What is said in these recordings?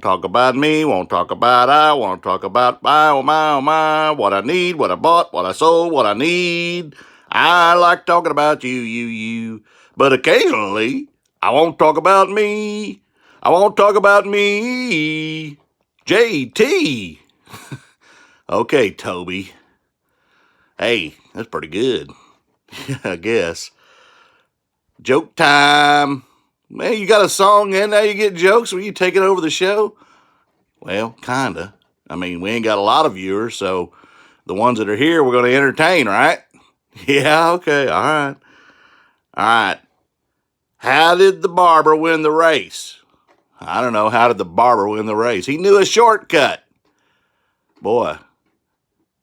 Won't talk about me, won't talk about I, won't talk about my, oh my, what I need, what I bought, what I sold, what I need. I like talking about you. But occasionally, I won't talk about me. I won't talk about me. JT. Okay, Toby. Hey, that's pretty good. I guess. Joke time. Man, you got a song and now you get jokes when you take it over the show? Well, kinda. I mean, we ain't got a lot of viewers, so the ones that are here, we're going to entertain, right? Yeah, okay, all right. All right. How did the barber win the race? I don't know. How did the barber win the race? He knew a shortcut. Boy,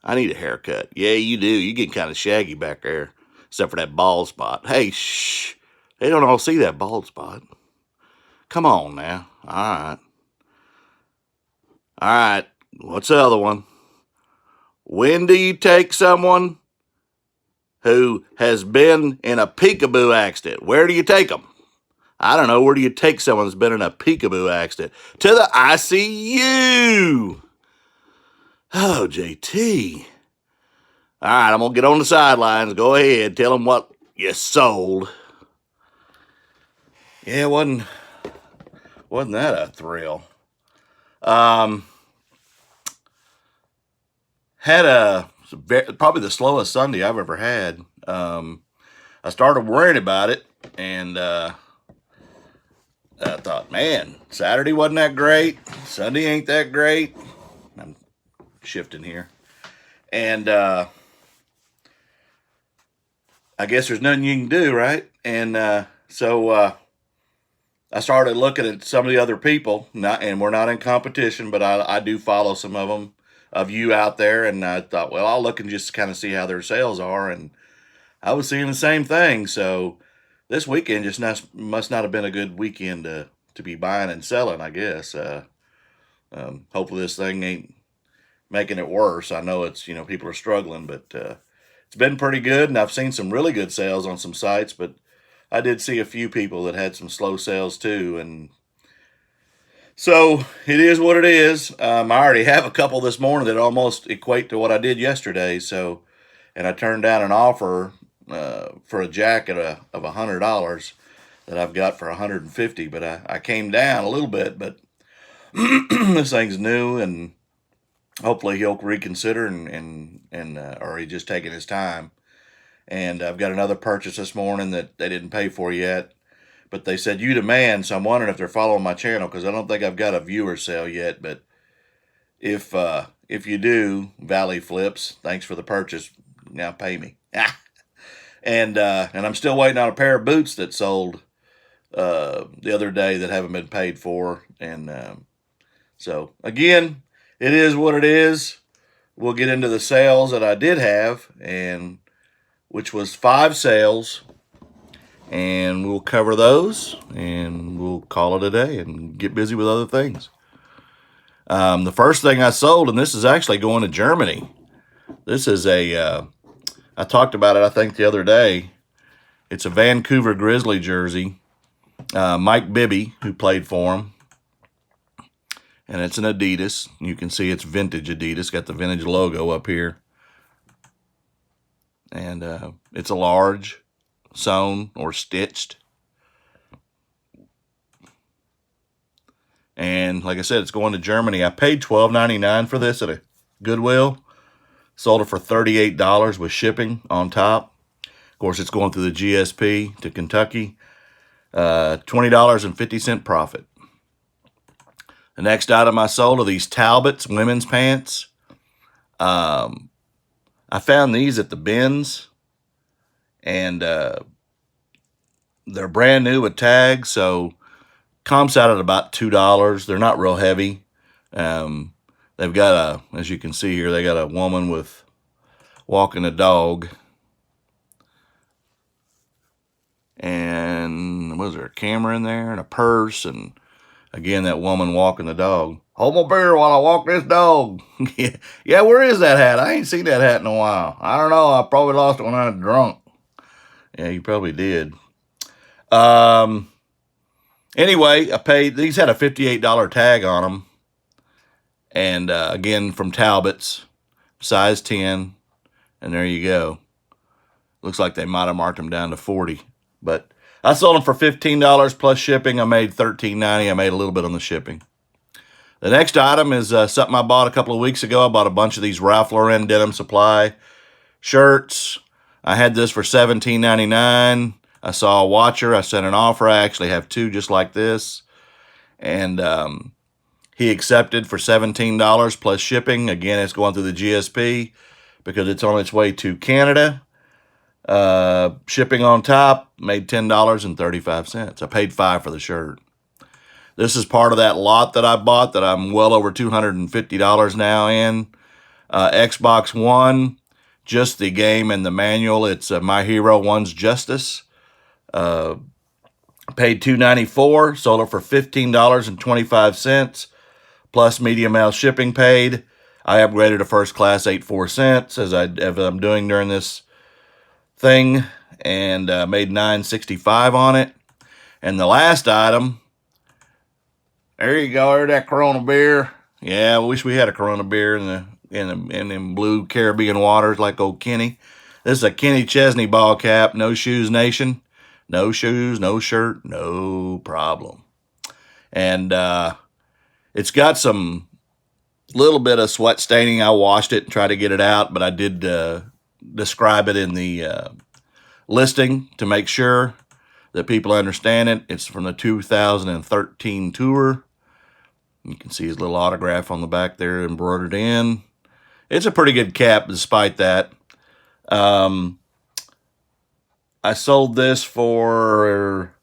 I need a haircut. Yeah, you do. You get kind of shaggy back there, except for that bald spot. Hey, shh. They don't all see that bald spot. Come on now. All right. All right. What's the other one? When do you take someone who has been in a peekaboo accident? Where do you take them? I don't know. Where do you take someone who's been in a peekaboo accident? To the ICU. Oh, JT. All right, I'm going to get on the sidelines. Go ahead. Tell them what you sold. Yeah, wasn't that a thrill? Had probably the slowest Sunday I've ever had. I started worrying about it, and I thought, man, Saturday wasn't that great. Sunday ain't that great. I'm shifting here. And I guess there's nothing you can do, right? And so I started looking at some of the other people, and we're not in competition, but I do follow some of them, of you out there, and I thought, well, I'll look and just kind of see how their sales are, and I was seeing the same thing. So this weekend must not have been a good weekend to be buying and selling, I guess. Hopefully this thing ain't making it worse. I know it's, people are struggling, but it's been pretty good, and I've seen some really good sales on some sites, but I did see a few people that had some slow sales too, and so it is what it is. I already have a couple this morning that almost equate to what I did yesterday. So, and I turned down an offer for a jacket of $100 that I've got for $150, but I came down a little bit. But this thing's new, and hopefully he'll reconsider or he's just taking his time. And I've got another purchase this morning that they didn't pay for yet, but they said you demand. So I'm wondering if they're following my channel, because I don't think I've got a viewer sale yet. But if you do, Valley Flips, thanks for the purchase. Now pay me. And I'm still waiting on a pair of boots that sold the other day that haven't been paid for. And so again, it is what it is. We'll get into the sales that I did have, and which was 5 sales, and we'll cover those, and we'll call it a day and get busy with other things. The first thing I sold, and this is actually going to Germany. This is I talked about it, I think, the other day. It's a Vancouver Grizzly jersey. Mike Bibby, who played for him. And it's an Adidas. You can see it's vintage Adidas. Got the vintage logo up here. And it's a large, sewn or stitched. And like I said, it's going to Germany. I paid $12.99 for this at a Goodwill. Sold it for $38 with shipping on top. Of course, it's going through the GSP to Kentucky. $20.50 profit. The next item I sold are these Talbots women's pants. I found these at the bins, and they're brand new with tags, so comps out at about $2. They're not real heavy. They've got as you can see here, they got a woman walking a dog. And was there a camera in there and a purse? And again, that woman walking the dog. Hold my beer while I walk this dog. Yeah, where is that hat? I ain't seen that hat in a while. I don't know. I probably lost it when I was drunk. Yeah, you probably did. Anyway, I paid, these had a $58 tag on them. And again, from Talbot's, size 10. And there you go. Looks like they might have marked them down to 40. But I sold them for $15 plus shipping. I made $13.90. I made a little bit on the shipping. The next item is something I bought a couple of weeks ago. I bought a bunch of these Ralph Lauren Denim Supply shirts. I had this for $17.99. I saw a watcher. I sent an offer. I actually have two just like this. And he accepted for $17 plus shipping. Again, it's going through the GSP because it's on its way to Canada. Shipping on top, made $10.35. I paid $5 for the shirt. This is part of that lot that I bought that I'm well over $250 now in. Xbox One, just the game and the manual. It's My Hero One's Justice. Paid $294, sold it for $15.25, plus media mail shipping paid. I upgraded to first class 84 cents as I'm doing during this thing, and made $9.65 on it. And the last item, there you go, there's that Corona beer. Yeah, I wish we had a Corona beer in blue Caribbean waters like old Kenny. This is a Kenny Chesney ball cap, No Shoes Nation. No shoes, no shirt, no problem. And it's got some little bit of sweat staining. I washed it and tried to get it out, but I did describe it in the listing to make sure that people understand it. It's from the 2013 tour. You can see his little autograph on the back there embroidered in. It's a pretty good cap despite that. I sold this for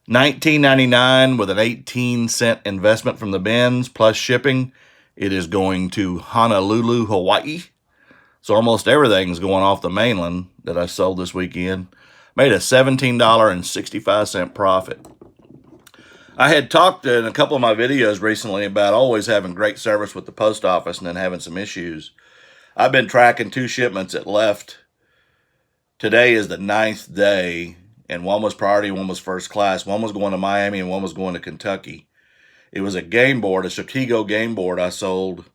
$19.99 with an 18-cent investment from the bins plus shipping. It is going to Honolulu, Hawaii. So almost everything's going off the mainland that I sold this weekend. Made a $17.65 profit. I had talked in a couple of my videos recently about always having great service with the post office and then having some issues. I've been tracking 2 shipments that left. Today is the 9th day, and one was priority, one was first class. One was going to Miami and one was going to Kentucky. It was a game board, a Stratego game board I sold,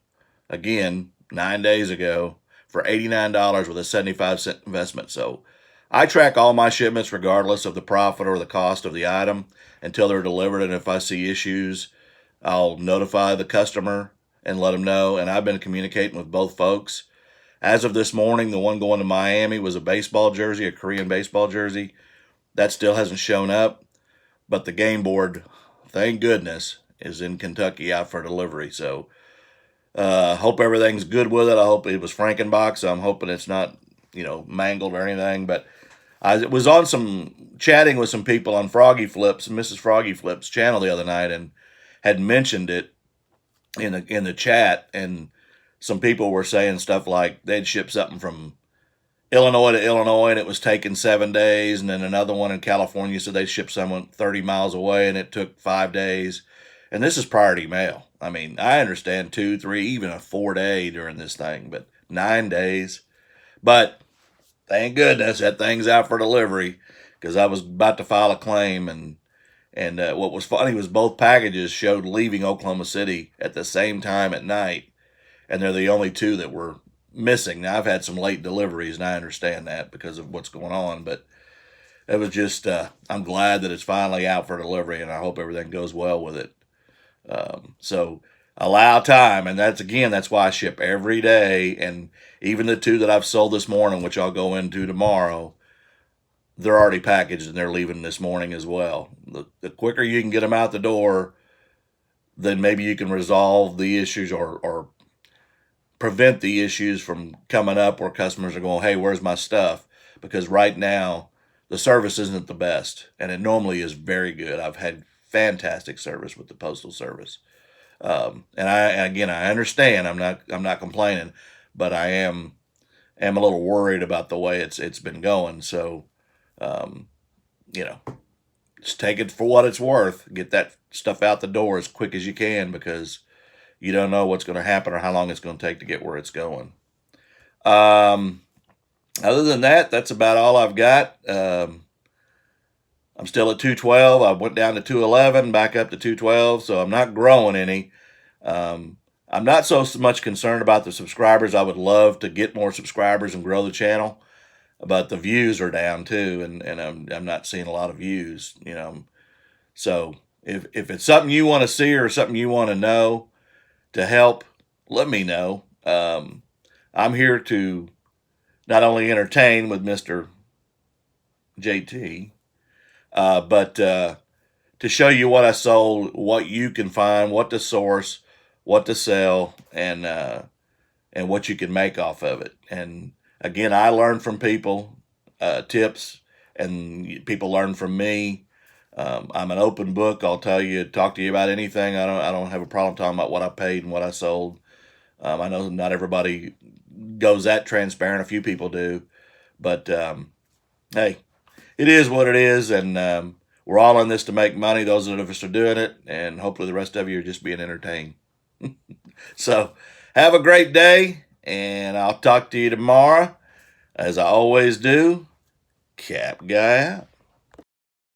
again, 9 days ago for $89 with a 75-cent investment. So I track all my shipments regardless of the profit or the cost of the item until they're delivered. And if I see issues, I'll notify the customer and let them know. And I've been communicating with both folks. As of this morning, the one going to Miami was a baseball jersey, a Korean baseball jersey. That still hasn't shown up. But the game board, thank goodness, is in Kentucky out for delivery. So hope everything's good with it. I hope it was Frankenbox. So I'm hoping it's not, mangled or anything. But I was on chatting with some people on Froggy Flips, Mrs. Froggy Flips channel the other night, and had mentioned it in the chat, and some people were saying stuff like they'd shipped something from Illinois to Illinois and it was taking 7 days, and then another one in California said they shipped someone 30 miles away and it took 5 days. And this is priority mail. I mean, I understand 2, 3, even a 4-day during this thing, but 9 days. But thank goodness that thing's out for delivery, because I was about to file a claim, and what was funny was both packages showed leaving Oklahoma City at the same time at night, and they're the only 2 that were missing. Now, I've had some late deliveries, and I understand that because of what's going on, but it was just, I'm glad that it's finally out for delivery, and I hope everything goes well with it. So allow time, and that's why I ship every day, and even the 2 that I've sold this morning, which I'll go into tomorrow, they're already packaged and they're leaving this morning as well. The quicker you can get them out the door, then maybe you can resolve the issues or prevent the issues from coming up where customers are going, hey, where's my stuff? Because right now, the service isn't the best, and it normally is very good. I've had fantastic service with the Postal Service. And I understand. I'm not complaining, but I am a little worried about the way it's been going. So, just take it for what it's worth. Get that stuff out the door as quick as you can, because you don't know what's going to happen or how long it's going to take to get where it's going. Other than that, that's about all I've got. I'm still at 212. I went down to 211, back up to 212, so I'm not growing any. I'm not so much concerned about the subscribers. I would love to get more subscribers and grow the channel, but the views are down too, and I'm not seeing a lot of views, you know. So if it's something you want to see or something you want to know to help, let me know. I'm here to not only entertain with Mr. JT, but to show you what I sold, what you can find, what to source, what to sell, and what you can make off of it. And again, I learn from people, tips, and people learn from me. I'm an open book. I'll talk to you about anything. I don't have a problem talking about what I paid and what I sold. I know not everybody goes that transparent. A few people do, but hey, it is what it is, and we're all in this to make money. Those of us are doing it, and hopefully the rest of you are just being entertained. So have a great day, and I'll talk to you tomorrow. As I always do, Cap Guy out.